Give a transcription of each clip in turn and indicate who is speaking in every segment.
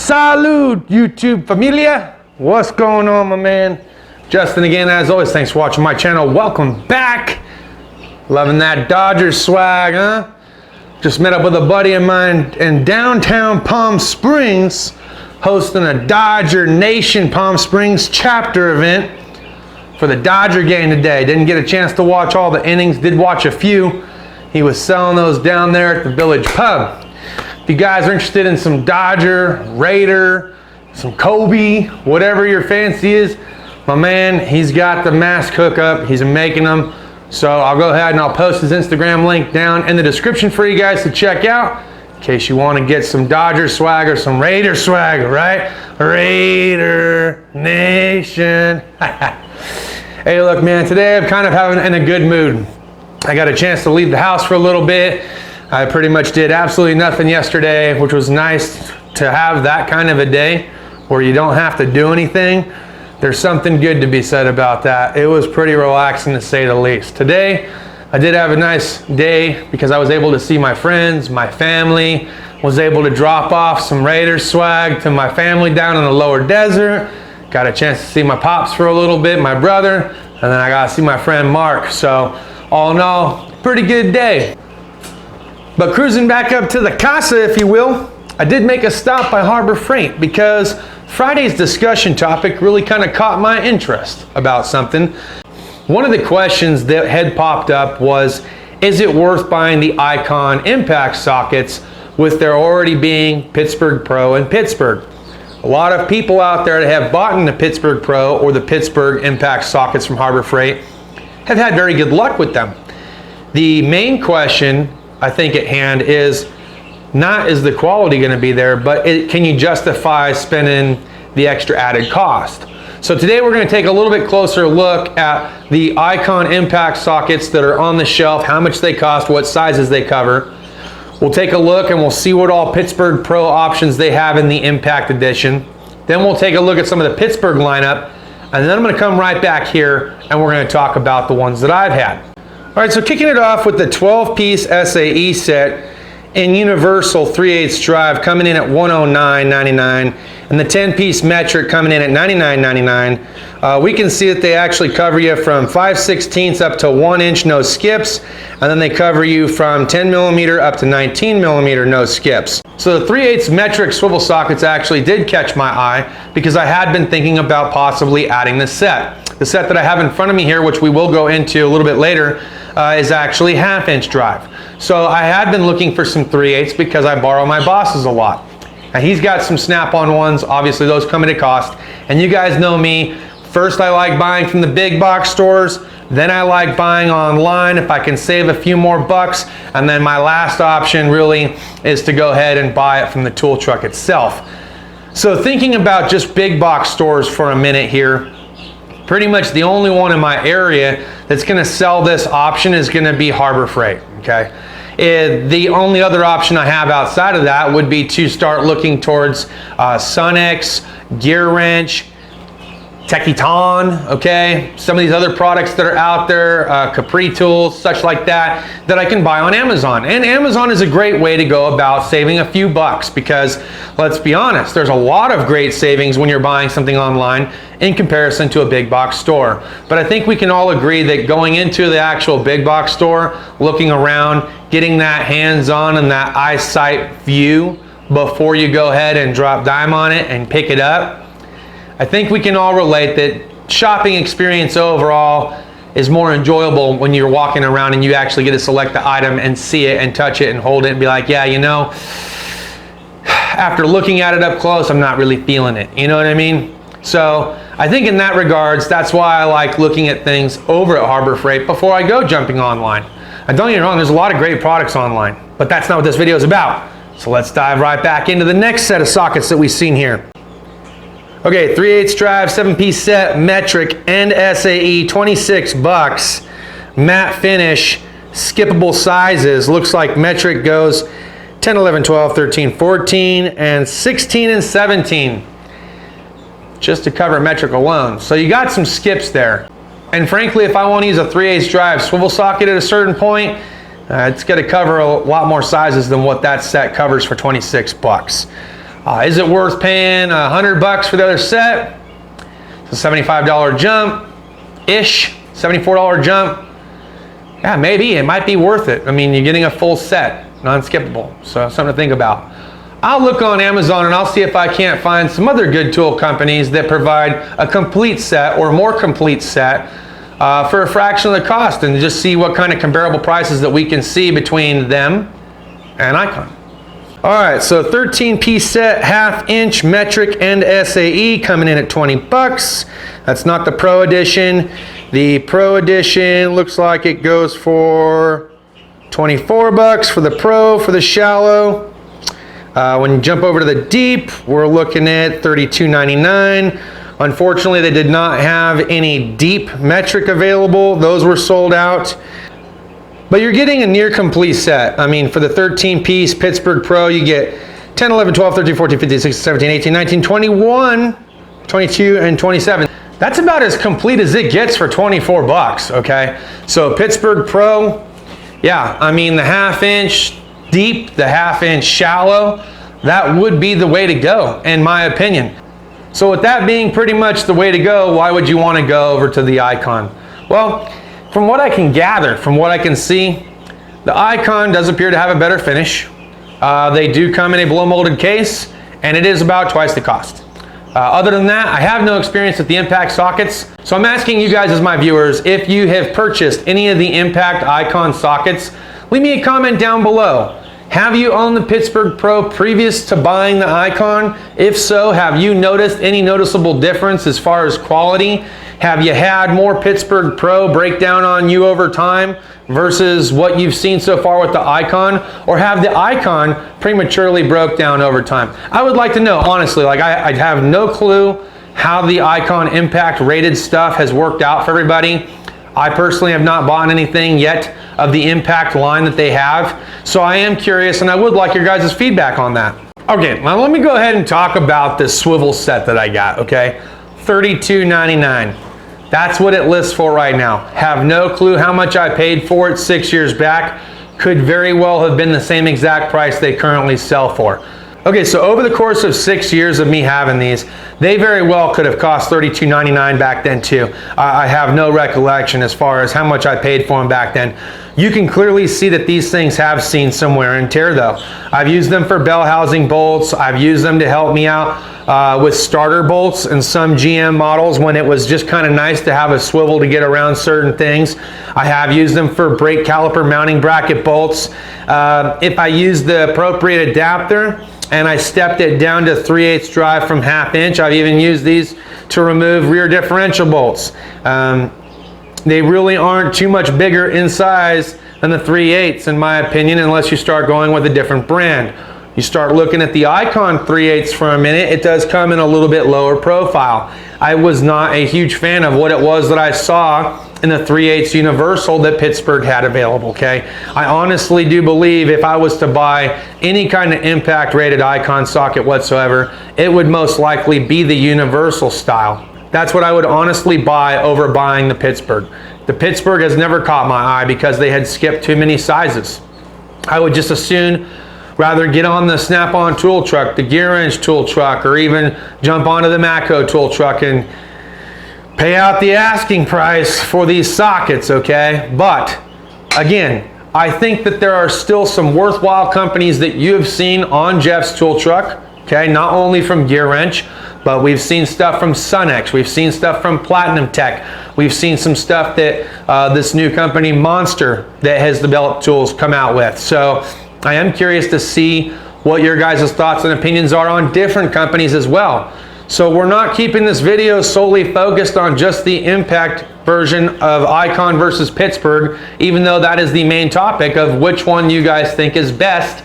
Speaker 1: Salud, YouTube familia. What's going on, my man? Justin again, as always. Thanks for watching my channel. Welcome back. Loving that Dodgers swag, huh? Just met up with a buddy of mine in downtown Palm Springs, hosting a Dodger Nation Palm Springs chapter event for the Dodger game today. Didn't get a chance to watch all the innings, did watch a few. He was selling those down there at the Village Pub. If you guys are interested in some Dodger, Raider, some Kobe, whatever your fancy is, my man, he's got the mask hookup. He's making them. So I'll go ahead and I'll post his Instagram link down in the description for you guys to check out in case you want to get some Dodger swag or some Raider swag, right? Raider Nation. Hey, look, man, today I'm kind of in a good mood. I got a chance to leave the house for a little bit. I pretty much did absolutely nothing yesterday, which was nice to have that kind of a day where you don't have to do anything. There's something good to be said about that. It was pretty relaxing, to say the least. Today, I did have a nice day because I was able to see my friends, my family, was able to drop off some Raiders swag to my family down in the lower desert. Got a chance to see my pops for a little bit, my brother, and then I got to see my friend Mark. So all in all, pretty good day. But cruising back up to the casa, if you will, I did make a stop by Harbor Freight because Friday's discussion topic really kind of caught my interest about something. One of the questions that had popped up was, is it worth buying the Icon impact sockets with there already being Pittsburgh Pro in Pittsburgh? A lot of people out there that have bought the Pittsburgh Pro or the Pittsburgh impact sockets from Harbor Freight have had very good luck with them. The main question I think at hand is not is the quality going to be there, but can you justify spending the extra added cost? So today we're going to take a little bit closer look at the Icon impact sockets that are on the shelf, how much they cost, what sizes they cover. We'll take a look and we'll see what all Pittsburgh Pro options they have in the Impact Edition. Then we'll take a look at some of the Pittsburgh lineup, and then I'm going to come right back here and we're going to talk about the ones that I've had. All right, so kicking it off with the 12-piece SAE set in Universal 3/8 drive coming in at $109.99, and the 10-piece metric coming in at $99.99. We can see that they actually cover you from 5/16 up to 1 inch no skips, and then they cover you from 10 millimeter up to 19 millimeter no skips. So the 3/8 metric swivel sockets actually did catch my eye because I had been thinking about possibly adding this set. The set that I have in front of me here, which we will go into a little bit later, is actually 1/2 inch drive. So I had been looking for some 3/8 because I borrow my boss's a lot. Now he's got some snap-on ones, obviously those come at a cost. And you guys know me, first I like buying from the big box stores, then I like buying online if I can save a few more bucks, and then my last option really is to go ahead and buy it from the tool truck itself. So thinking about just big box stores for a minute here, pretty much the only one in my area that's going to sell this option is going to be Harbor Freight, okay? The only other option I have outside of that would be to start looking towards Sunex, GEARWRENCH, Techiton, okay? Some of these other products that are out there, Capri tools, such like that I can buy on Amazon. And Amazon is a great way to go about saving a few bucks because, let's be honest, there's a lot of great savings when you're buying something online in comparison to a big box store. But I think we can all agree that going into the actual big box store, looking around, getting that hands-on and that eyesight view before you go ahead and drop dime on it and pick it up, I think we can all relate that shopping experience overall is more enjoyable when you're walking around and you actually get to select the item and see it and touch it and hold it and be like, yeah, you know, after looking at it up close, I'm not really feeling it. You know what I mean? So I think in that regards, that's why I like looking at things over at Harbor Freight before I go jumping online. And don't get me wrong, there's a lot of great products online, but that's not what this video is about. So let's dive right back into the next set of sockets that we've seen here. Okay, 3/8 drive, 7-piece set, metric, and SAE, 26 bucks. Matte finish, skippable sizes. Looks like metric goes 10, 11, 12, 13, 14, and 16 and 17. Just to cover metric alone. So you got some skips there. And frankly, if I want to use a 3/8 drive swivel socket at a certain point, it's going to cover a lot more sizes than what that set covers for 26 bucks. Is it worth paying $100 for the other set? It's a $75 jump-ish, $74 jump. Yeah, maybe, it might be worth it. I mean, you're getting a full set, non-skippable, so something to think about. I'll look on Amazon and I'll see if I can't find some other good tool companies that provide a complete set or more complete set for a fraction of the cost, and just see what kind of comparable prices that we can see between them and Icon. All right, so 13-piece set, 1/2 inch metric and SAE coming in at 20 bucks. That's not the Pro Edition. The Pro Edition looks like it goes for 24 bucks for the Pro, for the shallow. When you jump over to the deep, we're looking at $32.99. Unfortunately, they did not have any deep metric available. Those were sold out. But you're getting a near complete set. I mean, for the 13-piece Pittsburgh Pro, you get 10, 11, 12, 13, 14, 15, 16, 17, 18, 19, 21, 22, and 27. That's about as complete as it gets for 24 bucks, okay? So Pittsburgh Pro, yeah, I mean, the 1/2 inch deep, the 1/2 inch shallow, that would be the way to go, in my opinion. So with that being pretty much the way to go, why would you want to go over to the Icon? Well, from what I can gather, from what I can see, the Icon does appear to have a better finish. They do come in a blow molded case, and it is about twice the cost. Other than that, I have no experience with the impact sockets, so I'm asking you guys as my viewers, if you have purchased any of the impact Icon sockets, leave me a comment down below. Have you owned the Pittsburgh Pro previous to buying the Icon? If so, have you noticed any noticeable difference as far as quality? Have you had more Pittsburgh Pro break down on you over time versus what you've seen so far with the Icon? Or have the Icon prematurely broke down over time? I would like to know, honestly. Like, I have no clue how the Icon impact rated stuff has worked out for everybody. I personally have not bought anything yet of the impact line that they have, so I am curious, and I would like your guys' feedback on that. Okay, now let me go ahead and talk about this swivel set that I got, okay? $32.99. That's what it lists for right now. Have no clue how much I paid for it 6 years back. Could very well have been the same exact price they currently sell for. Okay, so over the course of 6 years of me having these, they very well could have cost $32.99 back then too. I have no recollection as far as how much I paid for them back then. You can clearly see that these things have seen some wear and tear though. I've used them for bell housing bolts. I've used them to help me out with starter bolts in some GM models when it was just kind of nice to have a swivel to get around certain things. I have used them for brake caliper mounting bracket bolts. If I use the appropriate adapter, and I stepped it down to 3/8 drive from 1/2 inch. I've even used these to remove rear differential bolts. They really aren't too much bigger in size than the 3/8 in my opinion, unless you start going with a different brand. You start looking at the Icon 3/8 for a minute, it does come in a little bit lower profile. I was not a huge fan of what it was that I saw in the 3/8 universal that Pittsburgh had available, okay? I honestly do believe if I was to buy any kind of impact rated Icon socket whatsoever, it would most likely be the universal style. That's what I would honestly buy over buying the Pittsburgh. The Pittsburgh has never caught my eye because they had skipped too many sizes. I would just as soon rather get on the Snap-on tool truck, the GEARWRENCH tool truck, or even jump onto the Matco tool truck and pay out the asking price for these sockets, okay? But again, I think that there are still some worthwhile companies that you have seen on Jeff's tool truck, okay? Not only from GEARWRENCH, but we've seen stuff from Sunex, we've seen stuff from Platinum Tech, we've seen some stuff that this new company Monster that has developed tools come out with. So I am curious to see what your guys' thoughts and opinions are on different companies as well. So we're not keeping this video solely focused on just the impact version of Icon versus Pittsburgh, even though that is the main topic of which one you guys think is best,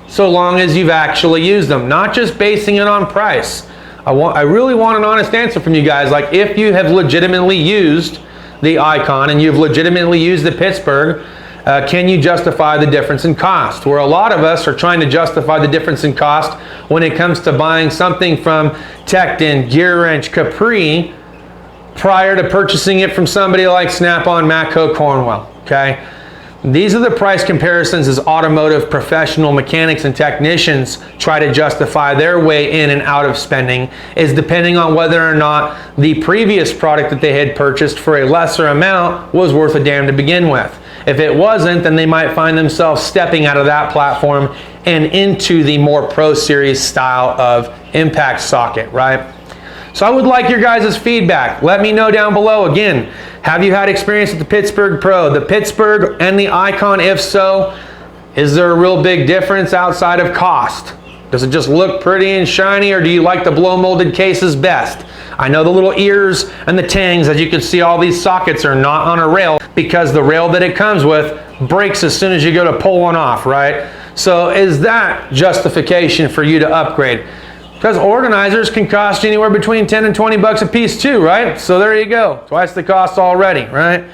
Speaker 1: so long as you've actually used them, not just basing it on price. I really want an honest answer from you guys. Like, if you have legitimately used the Icon and you've legitimately used the Pittsburgh, can you justify the difference in cost? Where a lot of us are trying to justify the difference in cost when it comes to buying something from Tekton, GEARWRENCH, Capri, prior to purchasing it from somebody like Snap-on, Matco, Cornwell, okay? These are the price comparisons as automotive professional mechanics and technicians try to justify their way in and out of spending, is depending on whether or not the previous product that they had purchased for a lesser amount was worth a damn to begin with. If it wasn't, then they might find themselves stepping out of that platform and into the more Pro Series style of impact socket, right? So I would like your guys' feedback. Let me know down below. Again, have you had experience with the Pittsburgh Pro, the Pittsburgh and the Icon? If so, is there a real big difference outside of cost? Does it just look pretty and shiny, or do you like the blow molded cases best? I know the little ears and the tangs, as you can see, all these sockets are not on a rail because the rail that it comes with breaks as soon as you go to pull one off, right? So is that justification for you to upgrade? Because organizers can cost you anywhere between 10 and 20 bucks a piece too, right? So there you go, twice the cost already, right?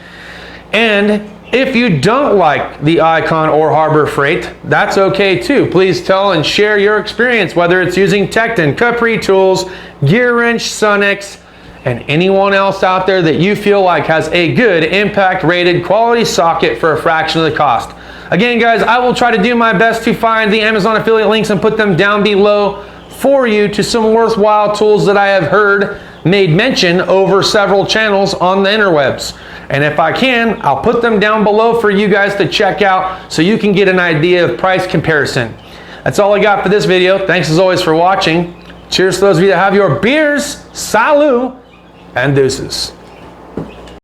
Speaker 1: And if you don't like the Icon or Harbor Freight, that's okay too. Please tell and share your experience, whether it's using Tecton, Capri tools, GEARWRENCH, Sunex, and anyone else out there that you feel like has a good impact rated quality socket for a fraction of the cost. Again, guys, I will try to do my best to find the Amazon affiliate links and put them down below for you to some worthwhile tools that I have heard made mention over several channels on the interwebs. And if I can, I'll put them down below for you guys to check out so you can get an idea of price comparison. That's all I got for this video. Thanks as always for watching. Cheers to those of you that have your beers. Salut and deuces.